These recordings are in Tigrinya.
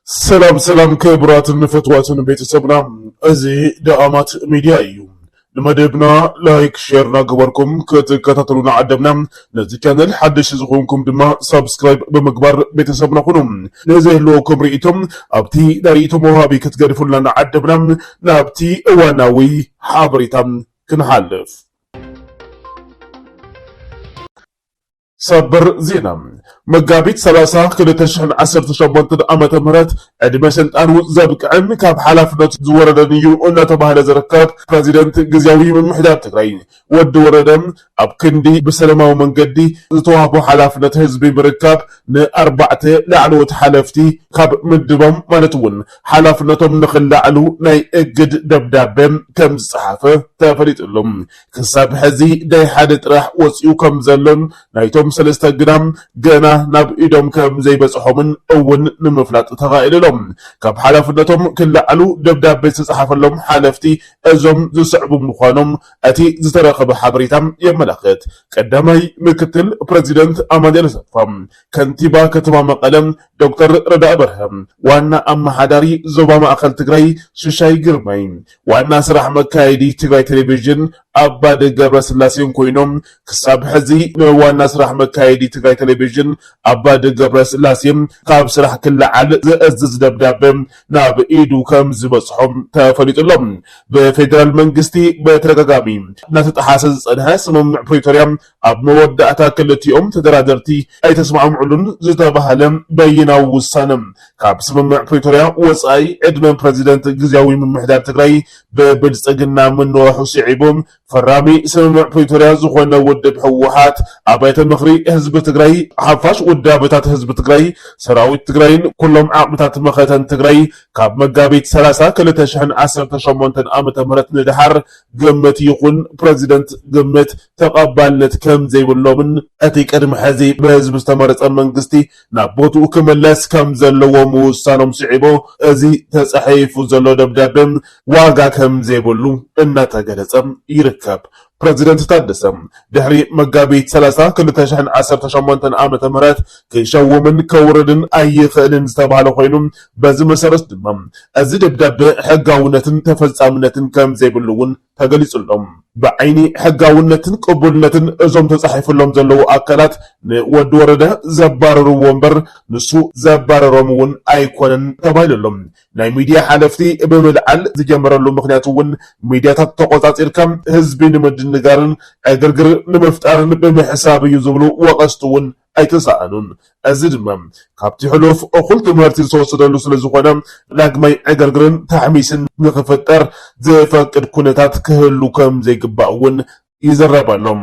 ሰላም ክቡራትን ፈትዋትን ቤተሰብና እዚ ዳኣማት ሚድያ እዩ ንመደብና ላይክ ሼርና ገበርኩም ክትከታተሉና ዓደብና ነዚ ቻነል ሓድሽ ዝኾንኩም ድማ ሰብስክራይብ ብምግባር ቤተሰብና ሁኑ ንዘህልወኩም ርኢቶም ኣብቲ ዳርኢቶም ወሃቢ ክትገድፉልና ዓደብና ናብቲ እዋናዊ ሓበሬታ ክንሓልፍ ሰበር ዜና መጋቢት 30 2018 ዓመተ ምህረት ዕድመ ስልጣኑ ዘብቅዕን ካብ ሓላፍነት ዝወረደን እዩ እናተባህለ ዝርከብ ፕሬዚደንት ግዚያዊ ምምሕዳር ትግራይ ወዲ ወረደ ኣብ ክንዲ ብሰላማዊ መንገዲ ዝተዋህቦ ሓላፍነት ህዝቢ ምርካብ ን4 ላዕለዎት ሓለፍቲ ካብ ምድቦም ማለት እውን ሓላፍነቶም ንኽላዕሉ ናይ እግድ ደብዳቤ ከም ዝፀሓፈ ተፈሊጡሎም ክሳብ ሕዚ ዳይ ሓደ ጥራሕ ወፂኡ ከም ዘሎን ናይቶም ሰለስተ ግዳም ገና ናብ ኢዶም ከም ዘይበጽሖምን እውን ንምፍላጥ ተኻኢሎም ካብ ሓላፍነቶም ክላዕሉ ደብዳቤ ዝተጻሕፈሎም ሓለፍቲ እዞም ዝስዕቡ ምዃኖም እቲ ዝተረኸበ ሓበሬታ የመላኽት። ቀዳማይ ምክትል ፕሬዚደንት ኣማኑኤል ኣሰፋ፣ ከንቲባ ከተማ መቐለ ዶክተር ረዳኢ በርሀ፣ ዋና ኣመሓዳሪ ዞባ ማእከል ትግራይ ሽሻይ ግርማይ፣ ዋና ስራሕ መካየዲ ትግራይ ቴሌቪዥን ኣባደ ገብረስላሴን ኮይኖም ክሳብ ሕዚ ንዋና ስራሕ መካየዲ ትግራይ ቴሌቪዥን ኣባደ ገብረስላሴን ካብ ስራሕ ክለዓል ዝእዝዝ ደብዳቤ ናብ ኢዱ ከም ዝበጽሖም ተፈሊጡሎም ብፌደራል መንግስቲ በተደጋጋሚ እናተጣሓሰ ዝጸንሐ ስምምዕ ፕሪቶርያ ኣብ መወዳእታ ክልቲኦም ተደራደርቲ ኣይተስማዕምዑሉን ዝተባሃለ በይናዊ ውሳነ ካብ ስምምዕ ፕሪቶርያ ወጻኢ ዕድመ ፕሬዚደንት ግዚያዊ ምምሕዳር ትግራይ ብብልጽግና ምንወሑ ስዒቦም ፈራሚ ስምምዕ ፕሪቶርያ ዝኾነ ውድብ ህወሓት ኣባይተ ምኽሪ ህዝቢ ትግራይ ሓፋሽ ውዳበታት ህዝቢ ትግራይ ሰራዊት ትግራይን ኩሎም ዓቕምታት መኸተን ትግራይ ካብ መጋቢት 30 2018 ዓመተ ምህረት ንድሓር ግምት ይኹን ፕሬዚደንት ግምት ተቐባልነት ከም ዘይብሎምን እቲ ቅድሚ ሕዚ ብህዝቢ ዝተመረፀ መንግስቲ ናብ ቦትኡ ክምለስ ከም ዘለዎ ምውሳኖም ስዒቦ እዚ ተጻሒፉ ዘሎ ደብዳቤ ዋጋ ከም ዘይብሉ እናተገለጸ ይርከብ። ፕሬዚደንት ታደሰ ድሕሪ መጋቢት 30 2018 ዓመተ ምህረት ክሸውምን ከውርድን ኣይኽእልን ዝተባሃለ ኮይኑ በዚ መሰረት ድማ እዚ ደብዳቤ ሕጋውነትን ተፈጻምነትን ከም ዘይብሉ እውን ተገሊጹሎም ብዓይኒ ሕጋውነትን ቅቡልነትን እዞም ተጻሒፉሎም ዘለዉ ኣካላት ንወዲ ወረደ ዘባረርዎ እምበር ንሱ ዘባረሮም እውን ኣይኮነን ተባሂሉሎም ናይ ሚድያ ሓለፍቲ ብምልዓል ዝጀመረሉ ምክንያት እውን ሚድያታት ተቆጻጺርካ ህዝቢ ንምድንጋርን ዕግርግር ንምፍጣርን ብምሕሳብ እዩ ዝብሉ ወቀስቲ እውን ኣይተሰኣኑን። እዚ ድማ ካብቲ ሕሉፍ እኹል ትምህርቲ ዝተወሰደሉ ስለ ዝኾነ ዳግማይ ዕግርግርን ታሕሚስን ንኽፍጠር ዝፈቅድ ኩነታት ክህሉ ከም ዘይግባእ እውን ይዘረበሎም።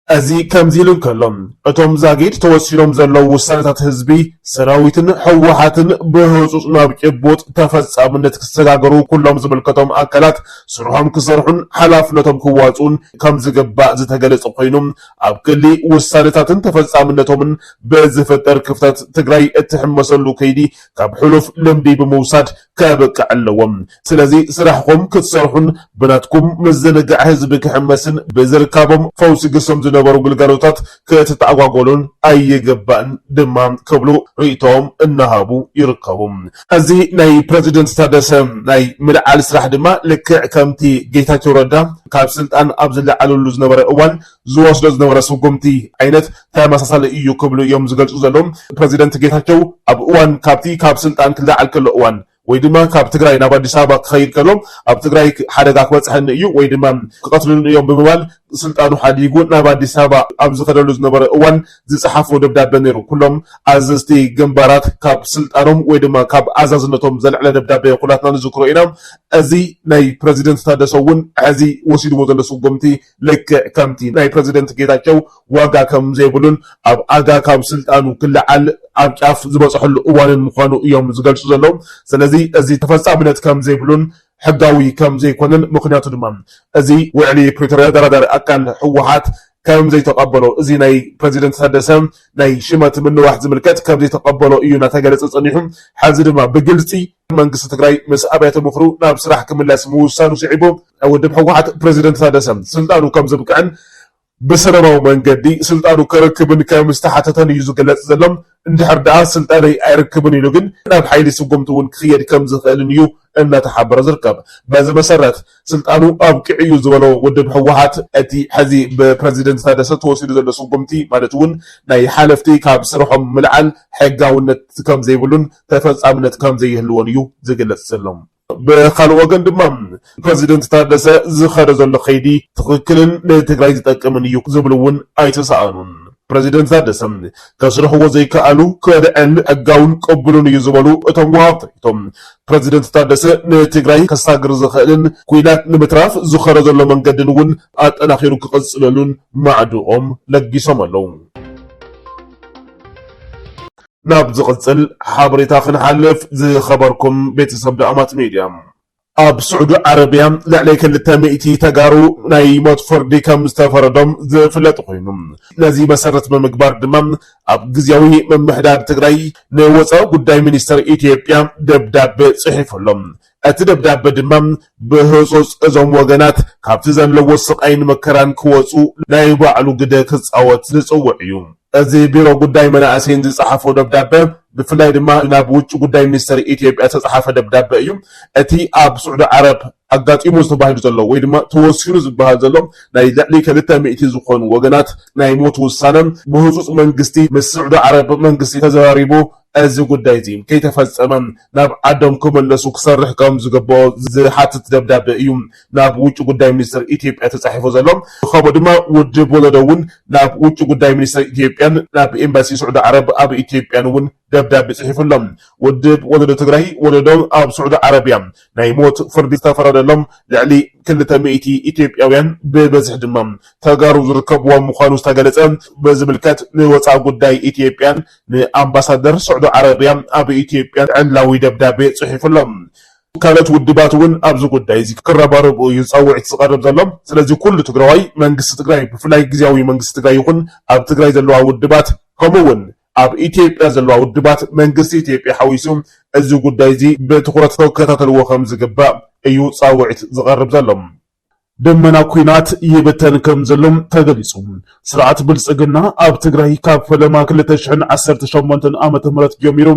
እዚ ከምዚ ኢሉ እንከሎም እቶም ዛጊድ ተወሲኖም ዘለዉ ውሳነታት ህዝቢ ሰራዊትን ህወሓትን ብህፁፅ ናብ ጭቡጥ ተፈጻምነት ክሰጋገሩ ኩሎም ዝምልከቶም ኣካላት ስርሖም ክሰርሑን ሓላፍነቶም ክዋፁን ከም ዝግባእ ዝተገለጸ ኮይኑ ኣብ ክሊ ውሳነታትን ተፈጻምነቶምን ብዝፍጠር ክፍተት ትግራይ እትሕመሰሉ ከይዲ ካብ ሕሉፍ ልምዲ ብምውሳድ ከበቅዕ ኣለዎም። ስለዚ ስራሕኩም ክትሰርሑን ብናትኩም ምዝንጋዕ ህዝቢ ክሕመስን ብዝርካቦም ፈውሲ ግሶም ዝነበሩ ግልጋሎታት ክትተጓጎሉን ኣይግባእን ድማ ክብሉ ርእቶም እናሃቡ ይርከቡ። እዚ ናይ ፕሬዚደንት ታደሰ ናይ ምልዓል ስራሕ ድማ ልክዕ ከምቲ ጌታቸው ረዳ ካብ ስልጣን ኣብ ዝለዓለሉ ዝነበረ እዋን ዝወስዶ ዝነበረ ስጉምቲ ዓይነት ተመሳሳሊ እዩ ክብሉ እዮም ዝገልጹ ዘሎም። ፕሬዚደንት ጌታቸው ኣብ እዋን ካብ ስልጣን ክለዓል ከሎ እዋን ወይ ድማ ካብ ትግራይ ናብ አዲስ አበባ ክኸይድ ከሎም ኣብ ትግራይ ሓደጋ ክበጽሐኒ እዩ ወይ ድማ ክቀትሉን እዮም ብምባል ስልጣኑ ሓዲጉ ናብ አዲስ አበባ ኣብ ዝኸደሉ ዝነበረ እዋን ዝጽሓፉ ደብዳቤ ነይሩ። ኩሎም ኣዘዝቲ ግንባራት ካብ ስልጣኖም ወይ ድማ ካብ ኣዛዝነቶም ዘልዕለ ደብዳቤ ኩላትና ንዝክሮ ኢና። እዚ ናይ ፕሬዚደንት ታደሰ እውን ሕዚ ወሲድዎ ዘሎ ስጉምቲ ልክዕ ከምቲ ናይ ፕሬዚደንት ጌታቸው ዋጋ ከም ዘይብሉን ኣብ ኣጋ ካብ ስልጣኑ ክለዓል ኣብ ጫፍ ዝበጽሐሉ እዋንን ምዃኑ እዮም ዝገልጹ ዘለዉ። ስለዚ እዚ ተፈጻምነት ከም ዘይብሉን ሕጋዊ ከም ዘይኮነን ምክንያቱ ድማ እዚ ውዕሊ ፕሪቶርያ ደራዳሪ ኣካል ህወሓት ከም ዘይተቀበሎ እዚ ናይ ፕሬዚደንት ታደሰ ናይ ሽመት ምንዋሕ ዝምልከት ከም ዘይተቀበሎ እዩ እናተገለጸ ጸኒሑ ሕዚ ድማ ብግልጺ መንግስቲ ትግራይ ምስ ኣብያተ ምኽሩ ናብ ስራሕ ክምለስ ምውሳኑ ስዒቡ ውድብ ህወሓት ፕሬዚደንት ታደሰ ስልጣኑ ከም ዝብቅዕን بسرعة منجدي سلطانو كركبن كمستحتتن يزقلت زلم እንድሕር ደኣ ስልጣነይ ኣይረክብን ኢሉ ግን ናብ ሓይሊ ስጉምቲ እውን ክኽየድ ከም ዝኽእልን እዩ እናተሓበረ ዝርከብ በዚ መሰረት ስልጣኑ ኣብቅዕ እዩ ዝበሎ ውድብ ህወሓት እቲ ሕዚ ብፕረዚደንት ታደሰ ተወሲዱ ዘሎ ስጉምቲ ማለት እውን ናይ ሓለፍቲ ካብ ስርሖም ምልዓል ሕጋውነት ከም ዘይብሉን ተፈጻምነት ከም ዘይህልዎን እዩ ዝግለጽ ዘሎ ብኻልእ ወገን ድማ ፕረዚደንት ታደሰ ዝኸደ ዘሎ ኸይዲ ትኽክልን ንትግራይ ዝጠቅምን እዩ ዝብሉ እውን ኣይተሰኣኑን ፕረዚደንት ታደሰ ከስርሕዎ ዘይከኣሉ ክድዕል ሕጋውን ቅቡልን እዩ ዝበሉ እቶም ወሃብቲ እቶም ፕረዚደንት ታደሰ ንትግራይ ከሳግር ዝኽእልን ኩናት ንምትራፍ ዝኸረ ዘሎ መንገድን እውን ኣጠናኺሩ ክቕጽለሉን ማዕድኦም ለጊሶም ኣለዉ ናብ ዝቕጽል ሓበሬታ ክንሓልፍ ዝኸበርኩም ቤተሰብ ዳኣማት ሚድያ ኣብ ስዑዲ ዓረብያ ልዕሊ 200 ተጋሩ ናይ ሞት ፍርዲ ከም ዝተፈረዶም ዝፍለጥ ኮይኑ ነዚ መሰረት ብምግባር ድማ ኣብ ግዝያዊ ምምሕዳር ትግራይ ንወፃኢ ጉዳይ ሚኒስትር ኢትዮጵያ ደብዳቤ ጽሒፎሎም እቲ ደብዳቤ ድማ ብህጹጽ እዞም ወገናት ካብቲ ዘለዎ ስቃይን መከራን ክወፁ ናይ ባዕሉ ግደ ክጻወት ዝጽውዕ እዩ እዚ ቢሮ ጉዳይ መናእሰይን ዝጸሓፈ ደብዳቤ ብፍላይ ድማ ናብ ውጭ ጉዳይ ሚኒስትር ኢትዮጵያ ተጻሓፈ ደብዳቤ እዩ እቲ ኣብ ስዑዲ ዓረብ ኣጋጢሙ ዝተባሂሉ ዘሎ ወይ ድማ ተወሲኑ ዝበሃል ዘሎ ናይ ልዕሊ 200 ዝኾኑ ወገናት ናይ ሞት ውሳነ ብህጹጽ መንግስቲ ምስ ስዑዲ ዓረብ መንግስቲ ተዘራሪቡ እዚ ጉዳይ እዚ ከይተፈጸመ ናብ ዓዶም ክመለሱ ክሰርሕ ከም ዝግብኦ ዝሓትት ደብዳቤ እዩ ናብ ውጭ ጉዳይ ሚኒስትር ኢትዮጵያ ተጻሒፉ ዘሎ ከምኡ ድማ ውድብ ወለዶ እውን ናብ ውጭ ጉዳይ ሚኒስትር ኢትዮጵያን ናብ ኤምባሲ ስዑዲ ዓረብ ኣብ ኢትዮጵያን እውን ደብዳቤ ጽሒፉሎም ውድብ ወለዶ ትግራይ ወለዶ ኣብ ስዑዲ ዓረብያ ናይ ሞት ፍርዲ ዝተፈረደሎም ልዕሊ 200 ኢትዮጵያውያን ብበዝሒ ድማ ተጋሩ ዝርከብዎም ምዃኑ ዝተገለጸ በዝምልከት ንወፃኢ ጉዳይ ኢትዮጵያን ንኣምባሳደር ስዑዲ ዓረብያ ኣብ ኢትዮጵያ ዕላዊ ደብዳቤ ጽሒፉሎም ካልኦት ውድባት እውን ኣብዚ ጉዳይ እዚ ክረባረቡ ይፃውዒት ዝቐርብ ዘሎ ስለዚ ኩሉ ትግራዋይ መንግስቲ ትግራይ ብፍላይ ግዝያዊ መንግስቲ ትግራይ ይኹን ኣብ ትግራይ ዘለዋ ውድባት ከምኡውን ኣብ ኢትዮጵያ ዘለዋ ውድባት መንግስቲ ኢትዮጵያ ሓዊሱ እዚ ጉዳይ እዚ ብትኹረት ክከታተልዎ ከም ዝግባእ እዩ ፃውዒት ዝቐርብ ዘሎ ደመና ኩናት ይበተን ከም ዘሎም ተገሊጹ ስርዓት ብልጽግና ኣብ ትግራይ ካብ ፈለማ 2018 ዓመተ ምህረት ጀሚሩ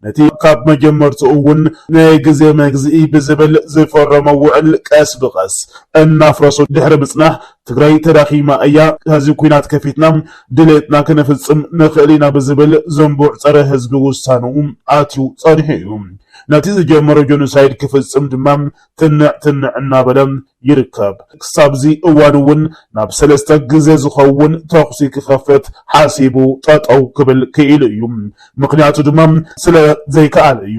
ነቲ ካብ መጀመርቱ እውን ናይ ግዜ መግዝኢ ብዝብል ዝፈረመ ውዕል ቀስ ብቐስ እናፍረሱ ድሕሪ ምጽናሕ ትግራይ ተዳኺማ እያ ህዚ ኩናት ከፊትና ድሌትና ክነፍጽም ንኽእል ኢና ብዝብል ዘንቡዕ ጸረ ህዝቢ ውሳኑ ኣትዩ ጸኒሑ እዩ ነቲ ዝጀመረ ጆኖሳይድ ክፍጽም ድማ ትንዕ እናበለ ይርከብ ክሳብዚ እዋን እውን ናብ 3 ግዜ ዝኸውን ተኽሲ ክኸፍት ሓሲቡ ጠጠው ክብል ክኢሉ እዩ ምክንያቱ ድማ ስለ ዘይከኣለ እዩ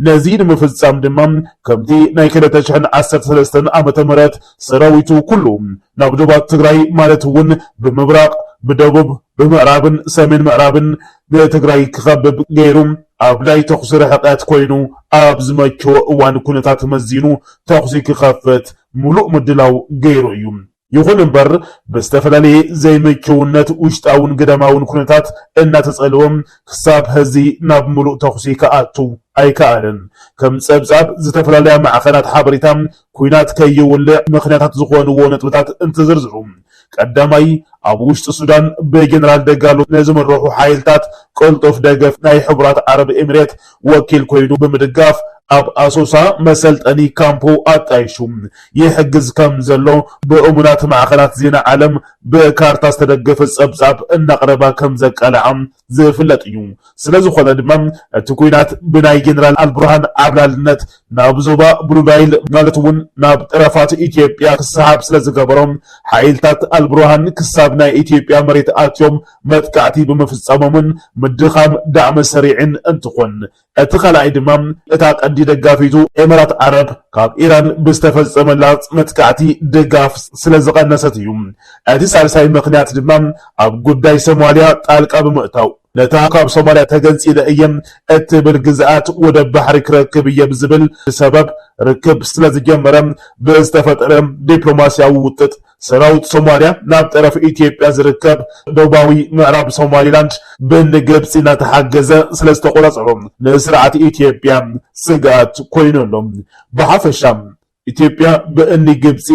ነዚ ንምፍጻም ድማ ከምቲ ናይ 2013 ዓመተ ምህረት ሰራዊቱ ኩሉ ናብ ደቡብ ትግራይ ማለት እውን ብምብራቅ ብደቡብ ብምዕራብን ሰሜን ምዕራብን ትግራይ ክኸብብ ገይሩ ኣብ ናይ ተኽሲ ርሕቀት ኮይኑ ኣብ ዝመቸዎ እዋን ኩነታት መዚኑ ተኽሲ ክኸፍት ሙሉእ ምድላው ገይሩ እዩ ይኹን እምበር ብዝተፈላለየ ዘይምችውነት ውሽጣውን ገዳማውን ኩነታት እናተጸልዎም ክሳብ ህዚ ናብ ሙሉእ ተኽሲ ከኣቱ ኣይከኣልን ከም ጸብጻብ ዝተፈላለዩ ማዕኸናት ሓበሬታ ኩናት ከይውልዕ ምኽንያታት ዝኾንዎ ነጥብታት እንትዝርዝሩ ቀዳማይ ኣብ ውሽጢ ሱዳን ብጀነራል ደጋሎ ዝምርሑ ሓይልታት ቅልጡፍ ደገፍ ናይ ሕቡራት ዓረብ ኤሚሬት ወኪል ኮይኑ ብምድጋፍ ኣብ ኣሶሳ መሰልጠኒ ካምፖ ኣጣይሹ ይሕግዝ ከም ዘሎ ብእሙናት ማዕኸናት ዜና ዓለም ብካርታ ዝተደገፈ ጸብጻብ እናቕረባ ከም ዘቃልዓም ዝፍለጥ እዩ ስለዝኾነ ድማ እቲ ኩናት ብናይ ጀነራል አልቡርሃን ዓብላልነት ናብ ዞባ ብሉናይል ማለት እውን ናብ ጠረፋት ኢትዮጵያ ክሰሓብ ስለዝገበሮም ሓይልታት አልቡርሃን ክሳብ ናይ ኢትዮጵያ መሬት ኣትዮም መጥቃዕቲ ብምፍጻሞምን ምድኻም ዳዕመ ሰሪዕን እንትኾን እቲ ካልኣይ ድማ እታ ቀዲ ደጋፊቱ ኤሚራት ዓረብ ካብ ኢራን ብዝተፈጸመላ መጥቃዕቲ ድጋፍ ስለዝቐነሰት እዩ እቲ ሳልሳይ ምኽንያት ድማ ኣብ ጉዳይ ሶማልያ ጣልቃ ብምእታው ነታ ካብ ሶማልያ ተገንፂለ እየም እትብል ግዝኣት ወደ ባሕሪ ክረክብ እየ ብዝብል ሰበብ ርክብ ስለዝጀመረ ብዝተፈጠረ ዲፕሎማስያዊ ውጥጥ ሰራዊት ሶማልያ ናብ ጠረፍ ኢትዮጵያ ዝርከብ ደቡባዊ ምዕራብ ሶማሊላንድ ብግብፂ እናተሓገዘ ስለዝተቆራጸሮም ንስርዓት ኢትዮጵያ ስጋት ኮይኑሎም ብሓፈሻ ኢትዮጵያ በእኒ ግብፂ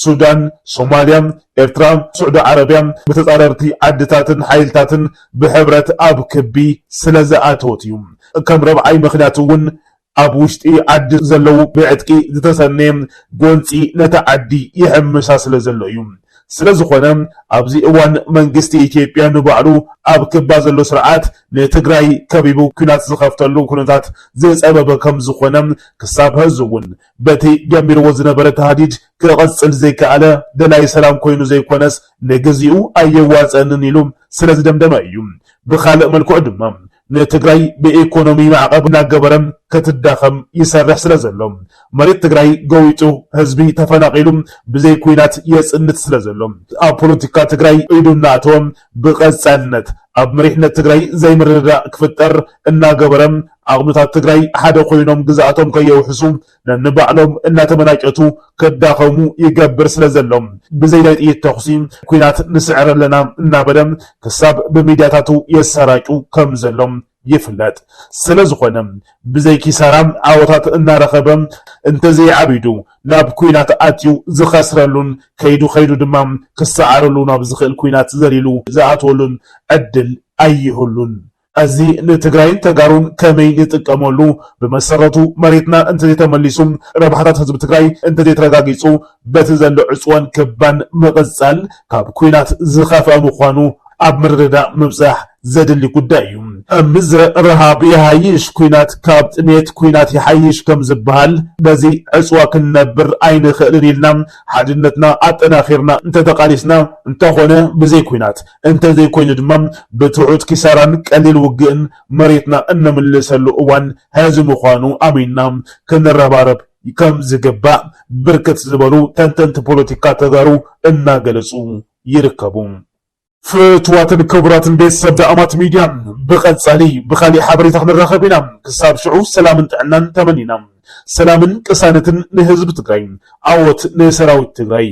ሱዳን ሶማልያ ኤርትራ ሳዑዲ ዓረብያ በተጻረርቲ ዓድታትን ሓይልታትን ብሕብረት ኣብ ክቢ ስለዝኣተወት እዩ ከም ረብዓይ ምኽንያት እውን ኣብ ውሽጢ ዓዲ ዘለው ብዕጥቂ ዝተሰነየ ጎንፂ ነታ ዓዲ ይሕምሳ ስለ ዘሎ እዩ ስለዝኾነ ኣብዚ እዋን መንግስቲ ኢትዮጵያ ንባዕሉ ኣብ ክባ ዘሎ ስርዓት ንትግራይ ከቢቡ ኩናት ዝኸፍተሉ ኩነታት ዝፀበበ ከም ዝኾነ ክሳብ ሕዚ እውን በቲ ጀሚርዎ ዝነበረ ተሃዲድ ክቐፅል ዘይከኣለ ደላይ ሰላም ኮይኑ ዘይኮነስ ንግዚኡ ኣየዋፀንን ኢሉ ስለዝደምደመ እዩ ብኻልእ መልክዑ ድማ ንትግራይ ብኢኮኖሚ ማዕቀብ እናገበረ ክትዳኸም ይሰርሕ ስለ ዘሎ መሬት ትግራይ ገዊጡ ህዝቢ ተፈናቂሉ ብዘይ ኩናት የፅንት ስለ ዘሎ ኣብ ፖለቲካ ትግራይ ኢዱ እናእተወ ብቐጻልነት ኣብ መሪሕነት ትግራይ ዘይምርዳእ ክፍጠር እናገበረ ኣቕኑታት ትግራይ ሓደ ኮይኖም ግዛኣቶም ከየውሕሱ ነንባዕሎም እናተመናጨቱ ከዳኸሙ ይገብር ስለ ዘሎ ብዘይ ናይ ጥይት ተኹሲ ኩናት ንስዕር ኣለና እናበለ ክሳብ ብሚድያታቱ የሰራጩ ከም ዘሎም ይፍለጥ ስለዝኾነ ብዘይ ኪሳራ ዓወታት እናረኸበ እንተዘይዓቢዱ ናብ ኩናት ኣትዩ ዝኸስረሉን ከይዱ ድማ ክሰዓረሉ ናብ ዝኽእል ኩናት ዘሊሉ ዝኣትወሉን ዕድል ኣይህሉን እዚ ንትግራይን ተጋሩን ከመይ ይጥቀመሉ ብመሰረቱ መሬትና እንተዘይተመሊሱ ረብሓታት ህዝቢ ትግራይ እንተዘይተረጋጊፁ በቲ ዘሎ ዕፅወን ክባን ምቕፃል ካብ ኩናት ዝኸፍአ ምዃኑ ኣብ ምርድዳእ ምብፃሕ ዘድሊ ጉዳይ እዩ ምዝረ ረሃብ ይሃይሽ ኩናት ካብ ጥሜት ኩናት ይሓይሽ ከም ዝበሃል በዚ ዕፅዋ ክንነብር ኣይንኽእልን ኢልና ሓድነትና ኣጠናኺርና እንተተቃሊስና እንተኾነ ብዘይ ኩናት እንተዘይኮይኑ ድማ ብትሑት ኪሳራን ቀሊል ውግእን መሬትና እንምልሰሉ እዋን ሕዚ ምዃኑ ኣሚንና ክንረባረብ ከም ዝግባእ ብርክት ዝበሉ ተንተንቲ ፖለቲካ ተጋሩ እናገለጹ ይርከቡ ፍትዋትን ክቡራትን ቤተሰብ ዳኣማት ሚድያ ብቐጻሊ ብኻሊእ ሓበሬታ ክንራኸብ ኢና ክሳብ ሽዑ ሰላምን ጥዕናን ተመኒና ሰላምን ቅሳነትን ንህዝቢ ትግራይ ዓወት ንሰራዊት ትግራይ